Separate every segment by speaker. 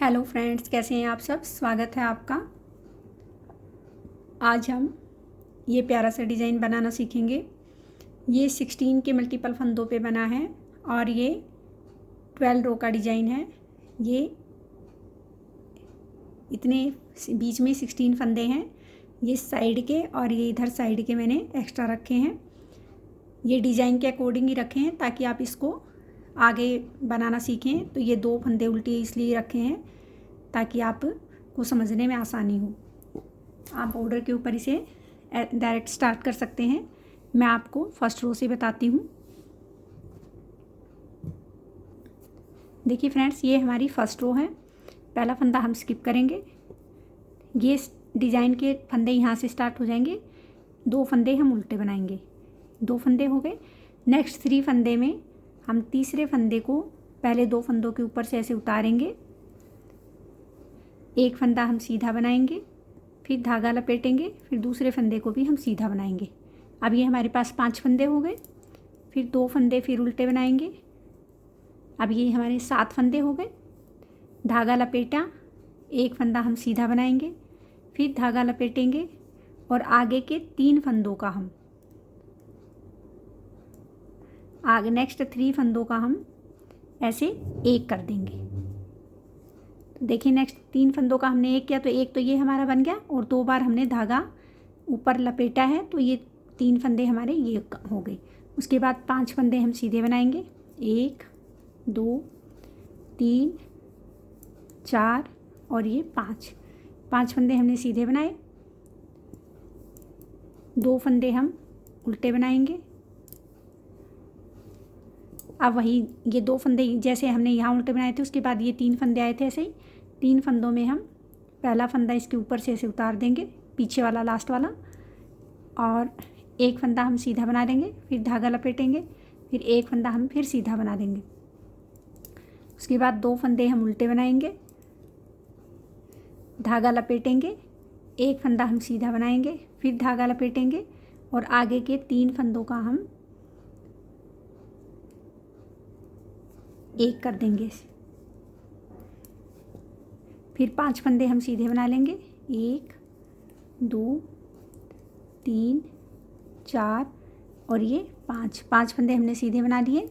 Speaker 1: Hello friends, कैसे हैं आप सब। स्वागत है आपका। आज हम ये प्यारा सा डिज़ाइन बनाना सीखेंगे। ये 16 के मल्टीपल फंदों पे बना है और ये 12 रो का डिज़ाइन है। ये इतने बीच में 16 फंदे हैं, ये साइड के और ये इधर साइड के मैंने एक्स्ट्रा रखे हैं। ये डिज़ाइन के अकॉर्डिंग ही रखे हैं ताकि आप इसको आगे बनाना सीखें। तो ये 2 फंदे उल्टे इसलिए रखे हैं ताकि आपको समझने में आसानी हो। आप बॉर्डर के ऊपर इसे डायरेक्ट स्टार्ट कर सकते हैं। मैं आपको फर्स्ट रो से बताती हूँ। देखिए फ्रेंड्स, ये हमारी फर्स्ट रो है। पहला फंदा हम स्किप करेंगे। ये डिज़ाइन के फंदे यहाँ से स्टार्ट हो जाएंगे। 2 फंदे हम उल्टे बनाएंगे। 2 फंदे हो गए। नेक्स्ट 3 फंदे में हम तीसरे फंदे को पहले 2 फंदों के ऊपर से ऐसे उतारेंगे। एक फंदा हम सीधा बनाएंगे, फिर धागा लपेटेंगे, फिर दूसरे फंदे को भी हम सीधा बनाएंगे। अब ये हमारे पास 5 फंदे हो गए। फिर 2 फंदे फिर उल्टे बनाएंगे। अब ये हमारे 7 फंदे हो गए। धागा लपेटा, एक फंदा हम सीधा बनाएंगे, फिर धागा लपेटेंगे और आगे के 3 फंदों का हम आगे नेक्स्ट 3 फंदों का हम ऐसे एक कर देंगे। तो देखिए, नेक्स्ट 3 फंदों का हमने एक किया तो एक तो ये हमारा बन गया और 2 बार हमने धागा ऊपर लपेटा है तो ये 3 फंदे हमारे ये हो गए। उसके बाद 5 फंदे हम सीधे बनाएंगे। 1 2 3 4 और ये 5 फंदे हमने सीधे बनाए। 2 फंदे हम उल्टे बनाएंगे। अब वही ये 2 फंदे जैसे हमने यहाँ उल्टे बनाए थे, उसके बाद ये 3 फंदे आए थे। ऐसे ही 3 फंदों में हम पहला फंदा इसके ऊपर से ऐसे उतार देंगे, पीछे वाला लास्ट वाला, और एक फंदा हम सीधा बना देंगे, फिर धागा लपेटेंगे, फिर एक फंदा हम फिर सीधा बना देंगे। उसके बाद 2 फंदे हम उल्टे बनाएंगे, धागा लपेटेंगे, एक फंदा हम सीधा बनाएंगे, फिर धागा लपेटेंगे और आगे के 3 फंदों का हम एक कर देंगे। फिर 5 फंदे हम सीधे बना लेंगे। 1 2 3 4 और ये 5 फंदे हमने सीधे बना लिए।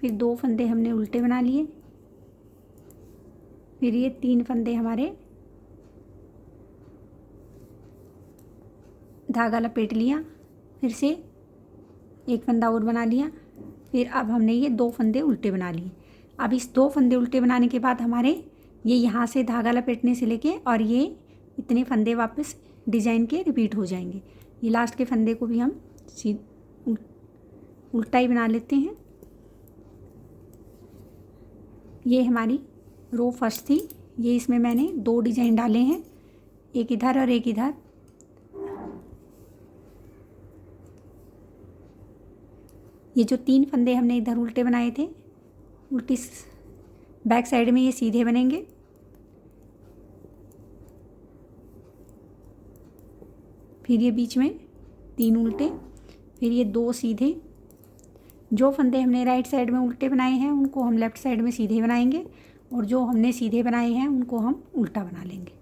Speaker 1: फिर 2 फंदे हमने उल्टे बना लिए। फिर ये 3 फंदे हमारे धागा लपेट लिया, फिर से एक फंदा और बना लिया। फिर अब हमने ये 2 फंदे उल्टे बना लिए। अब इस 2 फंदे उल्टे बनाने के बाद हमारे ये यहाँ से धागा लपेटने से लेके और ये इतने फंदे वापस डिज़ाइन के रिपीट हो जाएंगे। ये लास्ट के फंदे को भी हम उल्टा ही बना लेते हैं। ये हमारी रो फर्स्ट थी। ये इसमें मैंने 2 डिज़ाइन डाले हैं, एक इधर और एक इधर। ये जो 3 फंदे हमने इधर उल्टे बनाए थे, उल्टी बैक साइड में ये सीधे बनेंगे। फिर ये बीच में 3 उल्टे, फिर ये 2 सीधे। जो फंदे हमने राइट साइड में उल्टे बनाए हैं उनको हम लेफ़्ट साइड में सीधे बनाएंगे और जो हमने सीधे बनाए हैं उनको हम उल्टा बना लेंगे।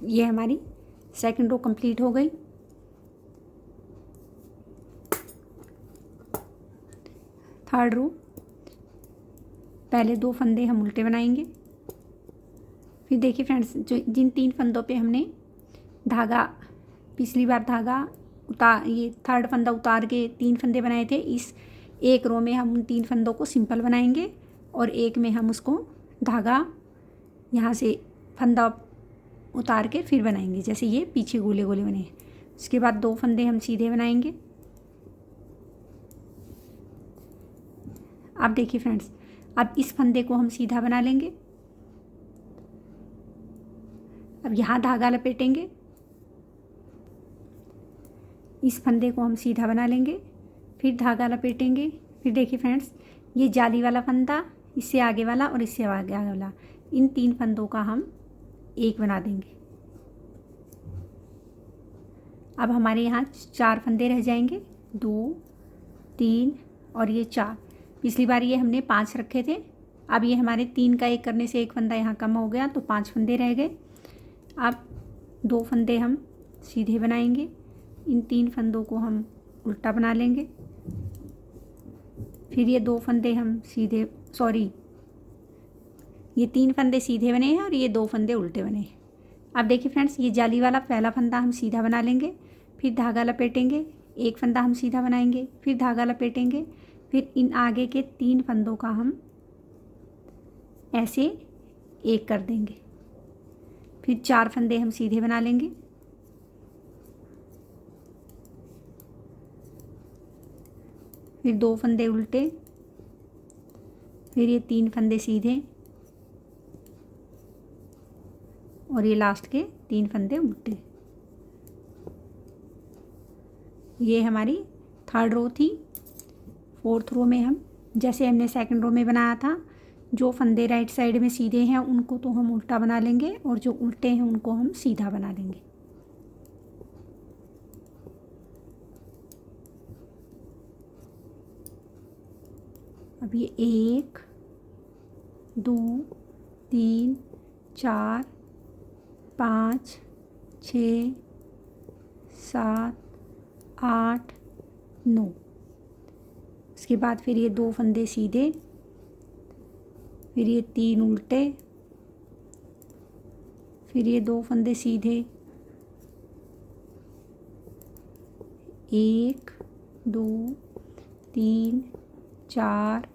Speaker 1: ये हमारी सेकंड रो कंप्लीट हो गई। थर्ड रो, पहले 2 फंदे हम उल्टे बनाएंगे। फिर देखिए फ्रेंड्स, जो जिन 3 फंदों पे हमने धागा पिछली बार धागा ये थर्ड फंदा उतार के 3 फंदे बनाए थे, इस एक रो में हम उन 3 फंदों को सिंपल बनाएंगे और एक में हम उसको धागा यहाँ से फंदा उतार के फिर बनाएंगे, जैसे ये पीछे गोले गोले बने हैं। उसके बाद 2 फंदे हम सीधे बनाएंगे। अब देखिए फ्रेंड्स, अब इस फंदे को हम सीधा बना लेंगे। अब यहाँ धागा लपेटेंगे, इस फंदे को हम सीधा बना लेंगे, फिर धागा लपेटेंगे। फिर देखिए फ्रेंड्स, ये जाली वाला फंदा, इससे आगे वाला और इससे आगे वाला, इन 3 फंदों का हम एक बना देंगे। अब हमारे यहाँ 4 फंदे रह जाएंगे, 2, 3 और ये 4। पिछली बार ये हमने 5 रखे थे। अब ये हमारे 3 का 1 करने से 1 फंदा यहाँ कम हो गया, तो 5 फंदे रह गए। अब 2 फंदे हम सीधे बनाएंगे, इन 3 फंदों को हम उल्टा बना लेंगे। फिर ये 2 फंदे हम सीधे, ये 3 फंदे सीधे बने हैं और ये 2 फंदे उल्टे बने हैं। अब देखिए फ्रेंड्स, ये जाली वाला पहला फंदा हम सीधा बना लेंगे, फिर धागा लपेटेंगे, 1 फंदा हम सीधा बनाएंगे, फिर धागा लपेटेंगे, फिर इन आगे के 3 फंदों का हम ऐसे एक कर देंगे। फिर 4 फंदे हम सीधे बना लेंगे, फिर 2 फंदे उल्टे, फिर ये 3 फंदे सीधे और ये लास्ट के 3 फंदे उल्टे। ये हमारी 3rd रो थी। 4th रो में हम, जैसे हमने 2nd रो में बनाया था, जो फंदे राइट साइड में सीधे हैं उनको तो हम उल्टा बना लेंगे और जो उल्टे हैं उनको हम सीधा बना लेंगे। अब ये 1, 2, 3, 4, 5, 6, 7, 8, 9। उसके बाद फिर ये 2 फंदे सीधे, फिर ये 3 उल्टे, फिर ये 2 फंदे सीधे, 1, 2, 3, 4,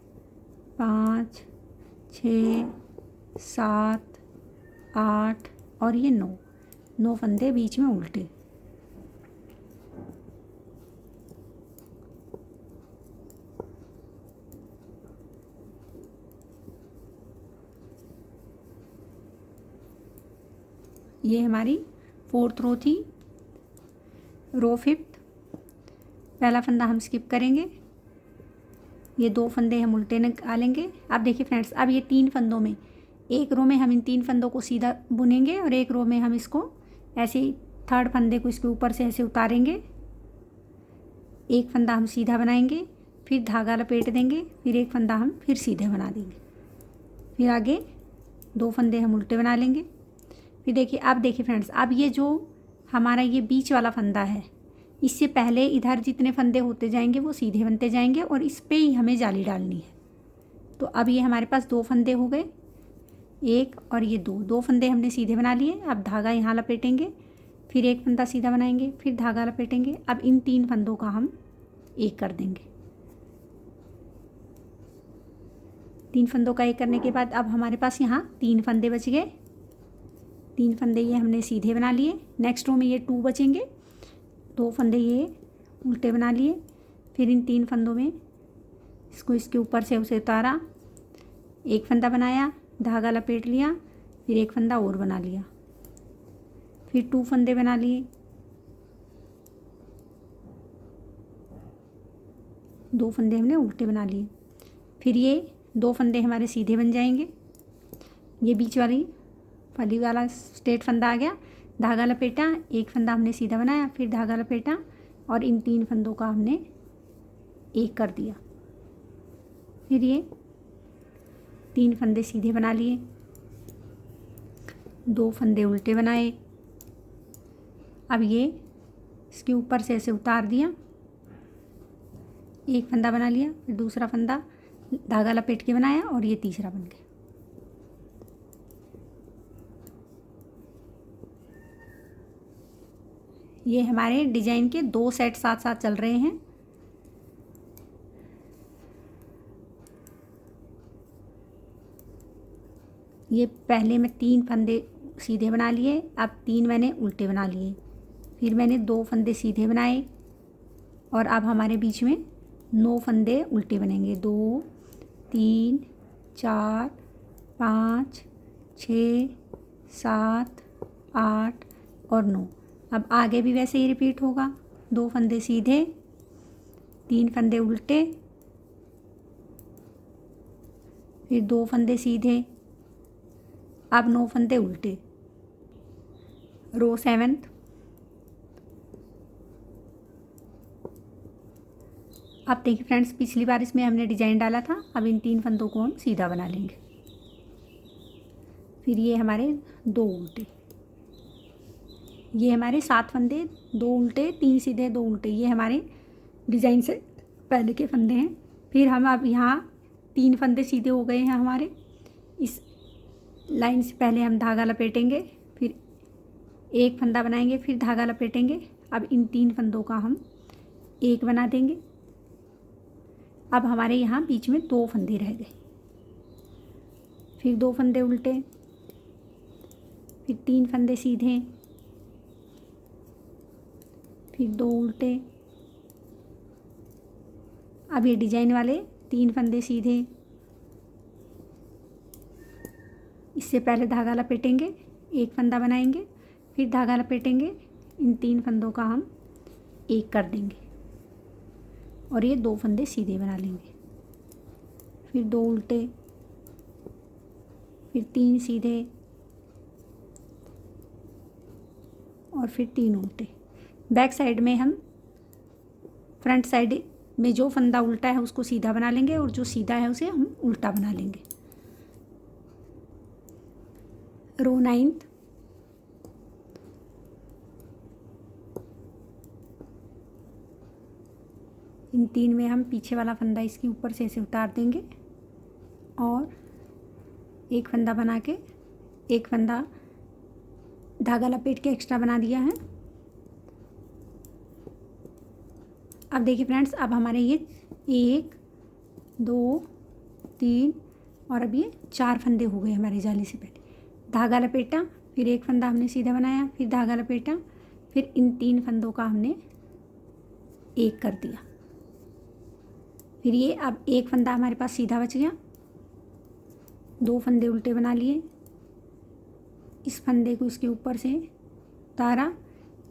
Speaker 1: 5, 6, 7, 8 और ये 9 फंदे बीच में उल्टे। ये हमारी 4th रो थी। रो 5th, पहला फंदा हम स्किप करेंगे, ये 2 फंदे हम उल्टे निकालेंगे। अब देखिए फ्रेंड्स, अब ये 3 फंदों में, एक रो में हम इन 3 फंदों को सीधा बुनेंगे और एक रो में हम इसको ऐसे ही 3rd फंदे को इसके ऊपर से ऐसे उतारेंगे, 1 फंदा हम सीधा बनाएंगे, फिर धागा लपेट देंगे, फिर 1 फंदा हम फिर सीधे बना देंगे, फिर आगे 2 फंदे हम उल्टे बना लेंगे। फिर देखिए, अब देखिए फ्रेंड्स, अब ये जो हमारा ये बीच वाला फंदा है, इससे पहले इधर जितने फंदे होते जाएंगे वो सीधे बनते जाएंगे और इस पे ही हमें जाली डालनी है। तो अब ये हमारे पास 2 फंदे हो गए, 1 और ये 2 फंदे हमने सीधे बना लिए। अब धागा यहाँ लपेटेंगे, फिर 1 फंदा सीधा बनाएंगे, फिर धागा लपेटेंगे। अब इन 3 फंदों का हम एक कर देंगे। 3 फंदों का एक करने के बाद अब हमारे पास यहाँ 3 फंदे बच गए। 3 फंदे ये हमने सीधे बना लिए। नेक्स्ट रो में ये 2 बचेंगे, 2 फंदे ये उल्टे बना लिए। फिर इन 3 फंदों में इसको इसके ऊपर से उसे उतारा, 1 फंदा बनाया, धागा लपेट लिया, फिर 1 फंदा और बना लिया, फिर 2 फंदे बना लिए, 2 फंदे हमने उल्टे बना लिए। फिर ये 2 फंदे हमारे सीधे बन जाएंगे। ये बीच वाली फली वाला स्ट्रेट फंदा आ गया, धागा लपेटा, 1 फंदा हमने सीधा बनाया, फिर धागा लपेटा और इन 3 फंदों का हमने एक कर दिया। फिर ये 3 फंदे सीधे बना लिए, 2 फंदे उल्टे बनाए। अब ये इसके ऊपर से ऐसे उतार दिया, 1 फंदा बना लिया, फिर दूसरा फंदा धागा लपेट के बनाया और ये तीसरा बन गया। ये हमारे डिजाइन के 2 सेट साथ साथ चल रहे हैं। ये पहले मैं 3 फंदे सीधे बना लिए, अब 3 मैंने उल्टे बना लिए, फिर मैंने 2 फंदे सीधे बनाए और अब हमारे बीच में 9 फंदे उल्टे बनेंगे। 2 3 4 5 6 7 8 और 9। अब आगे भी वैसे ही रिपीट होगा। 2 फंदे सीधे, 3 फंदे उल्टे, फिर 2 फंदे सीधे, अब 9 फंदे उल्टे। रो 7th। अब देखिए फ्रेंड्स, पिछली बार इसमें हमने डिजाइन डाला था, अब इन 3 फंदों को हम सीधा बना लेंगे। फिर ये हमारे 2 उल्टे, ये हमारे 7 फंदे, 2 उल्टे, 3 सीधे, 2 उल्टे, ये हमारे डिजाइन से पहले के फंदे हैं। फिर हम अब यहाँ 3 फंदे सीधे हो गए हैं हमारे। इस लाइन से पहले हम धागा लपेटेंगे, फिर एक फंदा बनाएंगे, फिर धागा लपेटेंगे। अब इन 3 फंदों का हम एक बना देंगे। अब हमारे यहाँ बीच में 2 फंदे रह गए, फिर 2 फंदे उल्टे, फिर 3 फंदे सीधे, फिर 2 उल्टे। अब ये डिजाइन वाले 3 फंदे सीधे, इससे पहले धागा लपेटेंगे, एक फंदा बनाएंगे, फिर धागा लपेटेंगे, इन 3 फंदों का हम एक कर देंगे और ये 2 फंदे सीधे बना लेंगे, फिर 2 उल्टे, फिर 3 सीधे और फिर 3 उल्टे। बैक साइड में हम फ्रंट साइड में जो फंदा उल्टा है उसको सीधा बना लेंगे और जो सीधा है उसे हम उल्टा बना लेंगे। रो 9th। इन 3 में हम पीछे वाला फंदा इसके ऊपर से ऐसे उतार देंगे और एक फंदा बना के, एक फंदा धागा लपेट के एक्स्ट्रा बना दिया है। अब देखिए फ्रेंड्स, अब हमारे ये 1 2 3 और अब ये 4 फंदे हो गए हमारे जाली से पहले। धागा लपेटा, फिर एक फंदा हमने सीधा बनाया, फिर धागा लपेटा, फिर इन 3 फंदों का हमने एक कर दिया। फिर ये अब एक फंदा हमारे पास सीधा बच गया, 2 फंदे उल्टे बना लिए, इस फंदे को इसके ऊपर से उतारा,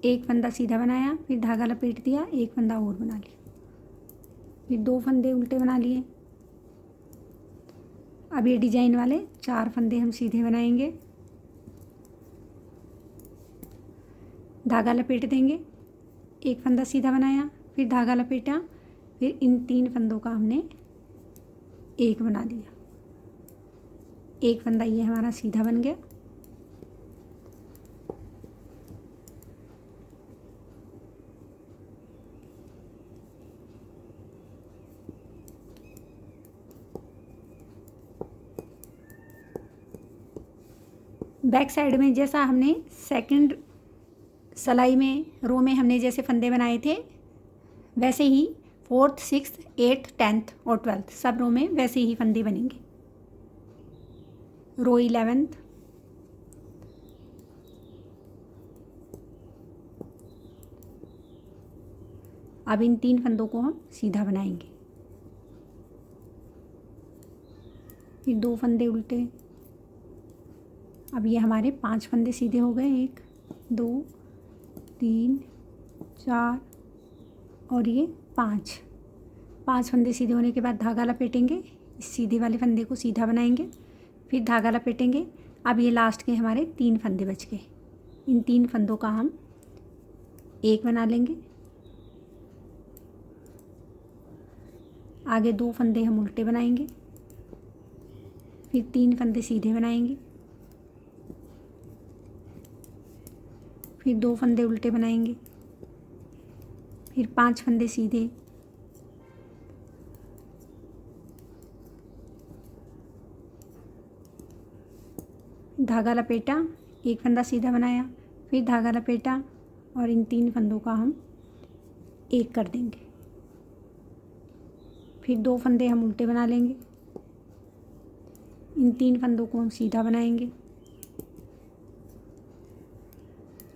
Speaker 1: एक फंदा सीधा बनाया, फिर धागा लपेट दिया, एक फंदा और बना लिया, फिर 2 फंदे उल्टे बना लिए। अब ये डिजाइन वाले 4 फंदे हम सीधे बनाएंगे, धागा लपेट देंगे, एक फंदा सीधा बनाया, फिर धागा लपेटा, फिर इन 3 फंदों का हमने एक बना दिया, एक फंदा ये हमारा सीधा बन गया। बैक साइड में जैसा हमने सेकंड सलाई में रो में हमने जैसे फंदे बनाए थे, वैसे ही 4th 6th 8th 10th और 12th सब रो में वैसे ही फंदे बनेंगे। रो 11th। अब इन 3 फंदों को हम सीधा बनाएंगे, फिर 2 फंदे उल्टे। अब ये हमारे 5 फंदे सीधे हो गए, 1 2 3 4 और ये 5 फंदे सीधे होने के बाद धागा लपेटेंगे, इस सीधे वाले फंदे को सीधा बनाएंगे, फिर धागा लपेटेंगे। अब ये लास्ट के हमारे 3 फंदे बच गए, इन 3 फंदों का हम एक बना लेंगे। आगे 2 फंदे हम उल्टे बनाएंगे, फिर 3 फंदे सीधे बनाएंगे, फिर 2 फंदे उल्टे बनाएंगे, फिर 5 फंदे सीधे, धागा लपेटा, एक फंदा सीधा बनाया, फिर धागा लपेटा और इन 3 फंदों का हम एक कर देंगे, फिर 2 फंदे हम उल्टे बना लेंगे, इन 3 फंदों को हम सीधा बनाएंगे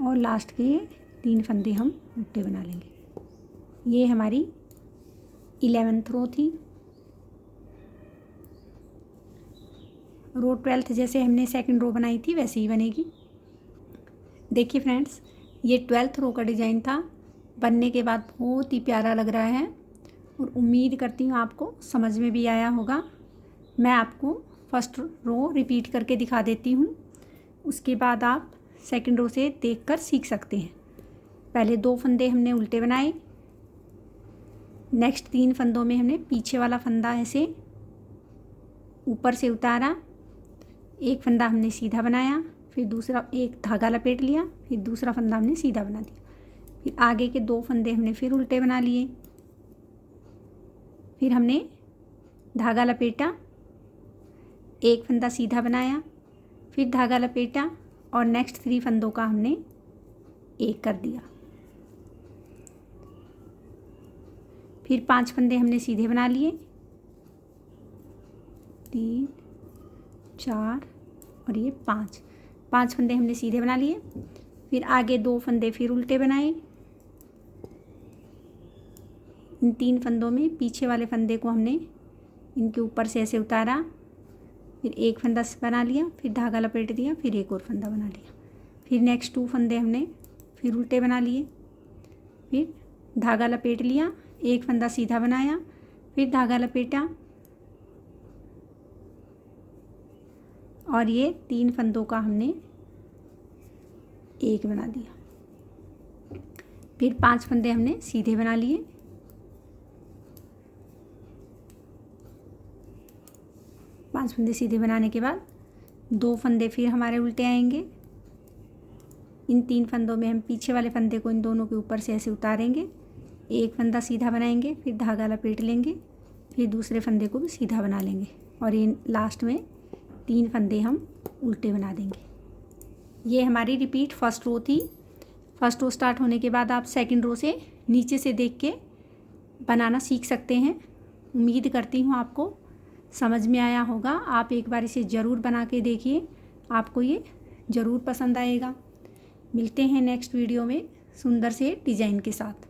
Speaker 1: और लास्ट के 3 फंदे हम उल्टे बना लेंगे। ये हमारी 11th रो थी। रो 12th जैसे हमने सेकंड रो बनाई थी वैसे ही बनेगी। देखिए फ्रेंड्स, ये 12th रो का डिज़ाइन था। बनने के बाद बहुत ही प्यारा लग रहा है और उम्मीद करती हूँ आपको समझ में भी आया होगा। मैं आपको फर्स्ट रो रिपीट करके दिखा देती हूँ, उसके बाद आप सेकंड रो से देखकर सीख सकते हैं। पहले 2 फंदे हमने उल्टे बनाए, नेक्स्ट 3 फंदों में हमने पीछे वाला फंदा ऐसे ऊपर से उतारा, एक फंदा हमने सीधा बनाया, फिर दूसरा एक धागा लपेट लिया, फिर दूसरा फंदा हमने सीधा बना दिया, फिर आगे के 2 फंदे हमने फिर उल्टे बना लिए, फिर हमने धागा लपेटा, एक फंदा सीधा बनाया, फिर धागा लपेटा और नेक्स्ट 3 फंदों का हमने एक कर दिया। फिर 5 फंदे हमने सीधे बना लिए, 3 4 और ये 5 फंदे हमने सीधे बना लिए। फिर आगे 2 फंदे फिर उल्टे बनाए, इन 3 फंदों में पीछे वाले फंदे को हमने इनके ऊपर से ऐसे उतारा, फिर एक फंदा बना लिया, फिर धागा लपेट दिया, फिर एक और फंदा बना लिया, फिर नेक्स्ट 2 फंदे हमने फिर उल्टे बना लिए, फिर धागा लपेट लिया, एक फंदा सीधा बनाया, फिर धागा लपेटा और ये 3 फंदों का हमने एक बना दिया। फिर 5 फंदे हमने सीधे बना लिए, पांच फंदे सीधे बनाने के बाद 2 फंदे फिर हमारे उल्टे आएंगे। इन 3 फंदों में हम पीछे वाले फंदे को इन दोनों के ऊपर से ऐसे उतारेंगे, एक फंदा सीधा बनाएंगे, फिर धागा लपेट लेंगे, फिर दूसरे फंदे को भी सीधा बना लेंगे और इन लास्ट में 3 फंदे हम उल्टे बना देंगे। ये हमारी रिपीट फर्स्ट रो थी। फर्स्ट रो स्टार्ट होने के बाद आप सेकंड रो से नीचे से देख के बनाना सीख सकते हैं। उम्मीद करती हूँ आपको समझ में आया होगा। आप एक बार इसे ज़रूर बना के देखिए, आपको ये ज़रूर पसंद आएगा। मिलते हैं नेक्स्ट वीडियो में सुंदर से डिज़ाइन के साथ।